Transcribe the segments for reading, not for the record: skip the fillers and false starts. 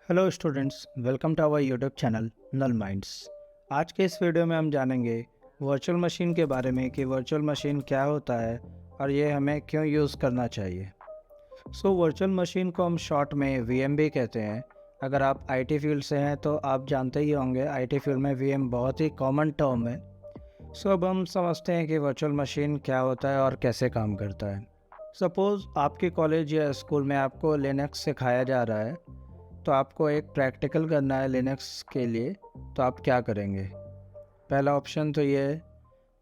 Hello students, welcome to our YouTube channel Null Minds. आज के इस वीडियो में हम जानेंगे वर्चुअल मशीन के बारे में कि वर्चुअल मशीन क्या होता है और ये हमें क्यों यूज़ करना चाहिए। वर्चुअल मशीन को हम शॉर्ट में वीएम भी कहते हैं। अगर आप आईटी फील्ड से हैं तो आप जानते ही होंगे, आईटी फील्ड में वीएम बहुत ही कॉमन टर्म है। अब हम समझते हैं कि वर्चुअल मशीन क्या होता है और कैसे काम करता है। सपोज़ आपके कॉलेज या स्कूल में आपको लिनक्स सिखाया जा रहा है, तो आपको एक प्रैक्टिकल करना है लिनक्स के लिए। तो आप क्या करेंगे? पहला ऑप्शन तो ये है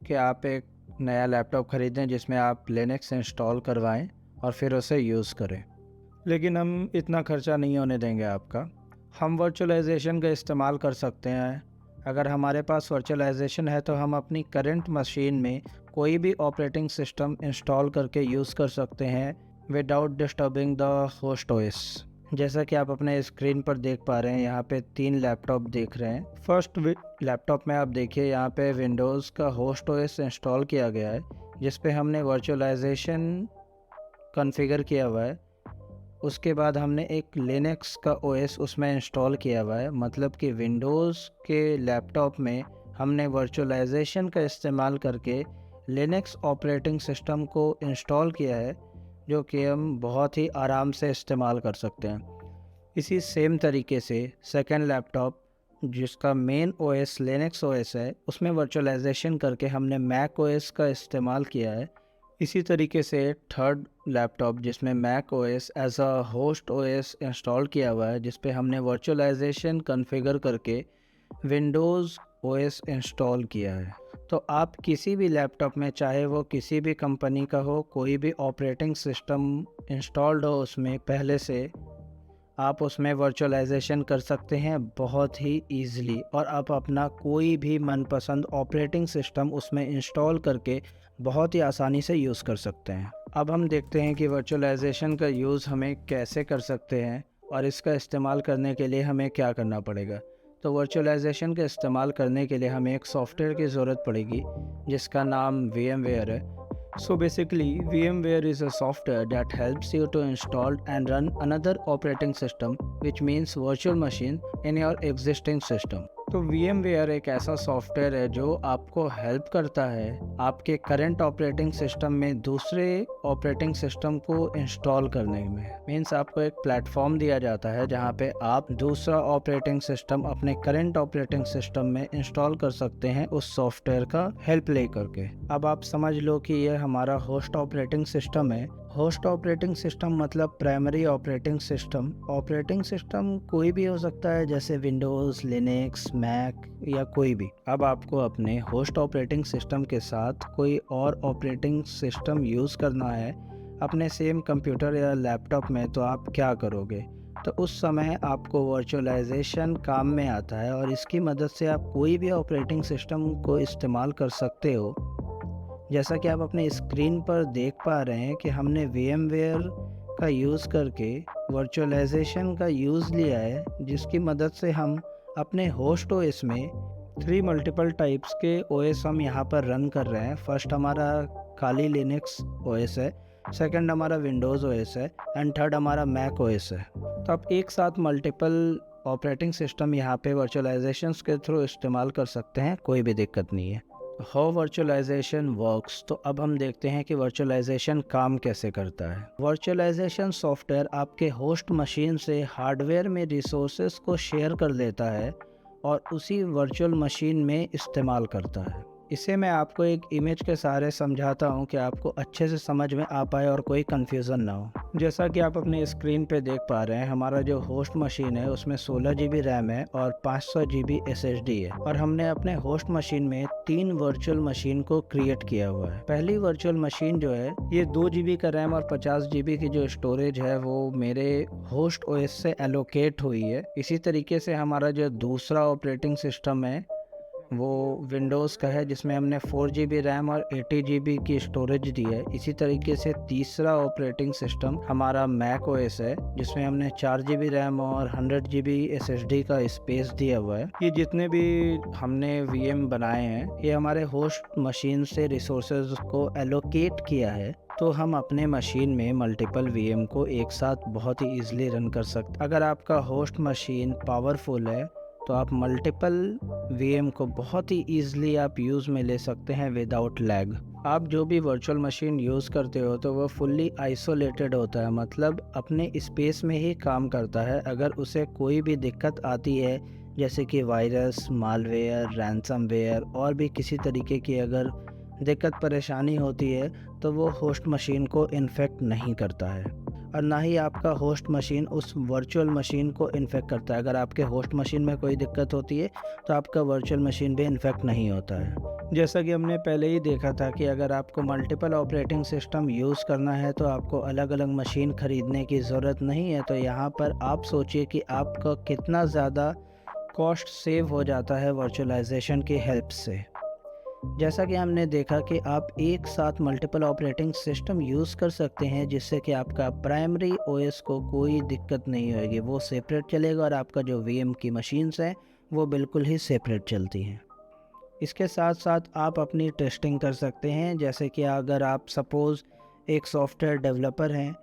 कि आप एक नया लैपटॉप ख़रीदें जिसमें आप लिनक्स इंस्टॉल करवाएं और फिर उसे यूज़ करें। लेकिन हम इतना खर्चा नहीं होने देंगे आपका। हम वर्चुअलाइजेशन का इस्तेमाल कर सकते हैं। अगर हमारे पास वर्चुअलाइजेशन है तो हम अपनी करंट मशीन में कोई भी ऑपरेटिंग सिस्टम इंस्टॉल करके यूज़ कर सकते हैं without disturbing the host OS. जैसा कि आप अपने स्क्रीन पर देख पा रहे हैं, यहाँ पे 3 लैपटॉप देख रहे हैं। फर्स्ट लैपटॉप में आप देखिए, यहाँ पे विंडोज़ का होस्ट ओएस इंस्टॉल किया गया है जिस पे हमने वर्चुअलाइजेशन कॉन्फ़िगर किया हुआ है। उसके बाद हमने एक लिनक्स का ओएस उसमें इंस्टॉल किया हुआ है, मतलब कि विंडोज़ के लैपटॉप में हमने वर्चुअलाइजेशन का इस्तेमाल करके लिनक्स ऑपरेटिंग सिस्टम को इंस्टॉल किया है, जो कि हम बहुत ही आराम से इस्तेमाल कर सकते हैं। इसी सेम तरीके से सेकंड लैपटॉप जिसका मेन ओएस लिनक्स ओएस है, उसमें वर्चुअलाइजेशन करके हमने मैक ओएस का इस्तेमाल किया है। इसी तरीके से थर्ड लैपटॉप जिसमें Mac OS as a host OS install किया हुआ है, जिस पे हमने वर्चुअलाइजेशन कॉन्फ़िगर करके विंडोज़ ओएस इंस्टॉल किया है। तो आप किसी भी लैपटॉप में, चाहे वो किसी भी कंपनी का हो, कोई भी ऑपरेटिंग सिस्टम इंस्टॉल्ड हो उसमें पहले से, आप उसमें वर्चुअलाइजेशन कर सकते हैं बहुत ही ईज़िली, और आप अपना कोई भी मनपसंद ऑपरेटिंग सिस्टम उसमें इंस्टॉल करके बहुत ही आसानी से यूज़ कर सकते हैं। अब हम देखते हैं कि वर्चुअलाइजेशन का यूज़ हमें कैसे कर सकते हैं और इसका इस्तेमाल करने के लिए हमें क्या करना पड़ेगा। तो वर्चुअलाइजेशन का इस्तेमाल करने के लिए हमें एक सॉफ्टवेयर की ज़रूरत पड़ेगी जिसका नाम VMware है। So basically, VMware is a software that helps you to install and run another operating system, which means virtual machine in your existing system. तो VMware एक ऐसा सॉफ्टवेयर है जो आपको हेल्प करता है आपके करंट ऑपरेटिंग सिस्टम में दूसरे ऑपरेटिंग सिस्टम को इंस्टॉल करने में। मीन्स आपको एक प्लेटफॉर्म दिया जाता है जहाँ पे आप दूसरा ऑपरेटिंग सिस्टम अपने करंट ऑपरेटिंग सिस्टम में इंस्टॉल कर सकते हैं उस सॉफ्टवेयर का हेल्प ले करके। अब आप समझ लो कि यह हमारा होस्ट ऑपरेटिंग सिस्टम है। होस्ट ऑपरेटिंग सिस्टम मतलब primary operating system. Operating system कोई भी हो सकता है, जैसे विंडोज़, लिनक्स, मैक या कोई भी। अब आपको अपने होस्ट ऑपरेटिंग सिस्टम के साथ कोई और ऑपरेटिंग सिस्टम यूज़ करना है अपने सेम कंप्यूटर या लैपटॉप में, तो आप क्या करोगे? तो उस समय आपको वर्चुअलाइजेशन काम में आता है और इसकी मदद से आप कोई भी ऑपरेटिंग सिस्टम को इस्तेमाल कर सकते हो। जैसा कि आप अपने स्क्रीन पर देख पा रहे हैं कि हमने VMware का यूज़ करके वर्चुअलाइजेशन का यूज़ लिया है, जिसकी मदद से हम अपने होस्ट ओएस में 3 मल्टीपल टाइप्स के ओएस हम यहाँ पर रन कर रहे हैं। फर्स्ट हमारा खाली लिनक्स ओएस है, सेकंड हमारा विंडोज़ ओएस है एंड थर्ड हमारा मैक ओएस है। तो आप एक साथ मल्टीपल ऑपरेटिंग सिस्टम यहाँ पे वर्चुअलाइजेशन के थ्रू इस्तेमाल कर सकते हैं, कोई भी दिक्कत नहीं है। How virtualisation works. तो अब हम देखते हैं कि वर्चुअलाइजेशन काम कैसे करता है। वर्चुअलाइजेशन सॉफ्टवेयर आपके होस्ट मशीन से हार्डवेयर में रिसोर्सेज को शेयर कर देता है और उसी वर्चुअल मशीन में इस्तेमाल करता है। इसे मैं आपको एक इमेज के सहारे समझाता हूँ कि आपको अच्छे से समझ में आ पाए और कोई कन्फ्यूज़न ना हो। जैसा कि आप अपने स्क्रीन पे देख पा रहे हैं, हमारा जो होस्ट मशीन है उसमें 16 GB रैम है और 500 GB SSD है, और हमने अपने होस्ट मशीन में 3 वर्चुअल मशीन को क्रिएट किया हुआ है। पहली वर्चुअल मशीन जो है, ये 2 GB का रैम और 50 GB की जो स्टोरेज है वो मेरे होस्ट OS से एलोकेट हुई है। इसी तरीके से हमारा जो दूसरा ऑपरेटिंग सिस्टम है वो विंडोज़ का है जिसमें हमने 4 GB रैम और 80 GB की स्टोरेज दी है। इसी तरीके से तीसरा ऑपरेटिंग सिस्टम हमारा मैक ओएस है जिसमें हमने 4 GB रैम और 100 GB SSD का स्पेस दिया हुआ है। ये जितने भी हमने VM बनाए हैं ये हमारे होस्ट मशीन से रिसोर्सेज को एलोकेट किया है, तो हम अपने मशीन में मल्टीपल VM को एक साथ बहुत ही ईजिली रन कर सकते। अगर आपका होस्ट मशीन पावरफुल है तो आप मल्टीपल VM को बहुत ही ईजिली आप यूज़ में ले सकते हैं विदाउट लैग। आप जो भी वर्चुअल मशीन यूज़ करते हो तो वो फुल्ली आइसोलेटेड होता है, मतलब अपने स्पेस में ही काम करता है। अगर उसे कोई भी दिक्कत आती है जैसे कि वायरस, मालवेयर, रैंसमवेयर और भी किसी तरीके की अगर दिक्कत परेशानी होती है तो वो होस्ट मशीन को इन्फेक्ट नहीं करता है और ना ही आपका होस्ट मशीन उस वर्चुअल मशीन को इन्फेक्ट करता है। अगर आपके होस्ट मशीन में कोई दिक्कत होती है तो आपका वर्चुअल मशीन भी इन्फेक्ट नहीं होता है। जैसा कि हमने पहले ही देखा था कि अगर आपको मल्टीपल ऑपरेटिंग सिस्टम यूज़ करना है तो आपको अलग अलग मशीन ख़रीदने की ज़रूरत नहीं है। तो यहाँ पर आप सोचिए कि आपका कितना ज़्यादा कॉस्ट सेव हो जाता है वर्चुअलाइजेशन की हेल्प से। जैसा कि हमने देखा कि आप एक साथ मल्टीपल ऑपरेटिंग सिस्टम यूज़ कर सकते हैं जिससे कि आपका प्राइमरी ओएस को कोई दिक्कत नहीं होगी, वो सेपरेट चलेगा और आपका जो VM की मशीन्स हैं वो बिल्कुल ही सेपरेट चलती हैं। इसके साथ साथ आप अपनी टेस्टिंग कर सकते हैं, जैसे कि अगर आप सपोज़ एक सॉफ्टवेयर डेवलपर हैं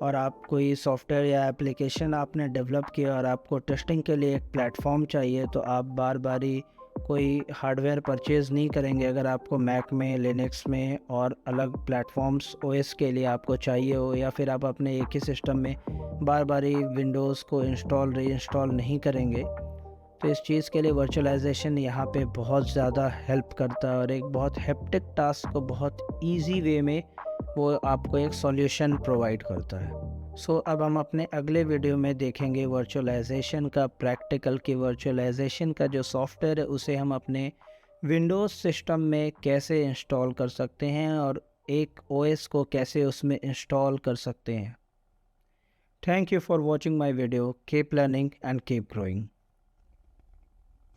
और आप कोई सॉफ्टवेयर या एप्लीकेशन आपने डेवलप किया और आपको टेस्टिंग के लिए एक प्लेटफॉर्म चाहिए, तो आप बार बारी कोई हार्डवेयर परचेज़ नहीं करेंगे। अगर आपको मैक में, लिनक्स में और अलग प्लेटफॉर्म्स ओएस के लिए आपको चाहिए हो, या फिर आप अपने एक ही सिस्टम में बार बारी विंडोज़ को इंस्टॉल रीइंस्टॉल नहीं करेंगे, तो इस चीज़ के लिए वर्चुअलाइजेशन यहाँ पे बहुत ज़्यादा हेल्प करता है और एक बहुत हेप्टिक टास्क को बहुत इजी वे में वो आपको एक सॉल्यूशन प्रोवाइड करता है। सो अब हम अपने अगले वीडियो में देखेंगे वर्चुअलाइजेशन का प्रैक्टिकल, कि वर्चुअलाइजेशन का जो सॉफ्टवेयर है उसे हम अपने विंडोज़ सिस्टम में कैसे इंस्टॉल कर सकते हैं और एक ओएस को कैसे उसमें इंस्टॉल कर सकते हैं। Thank you for watching my video. Keep learning and keep growing.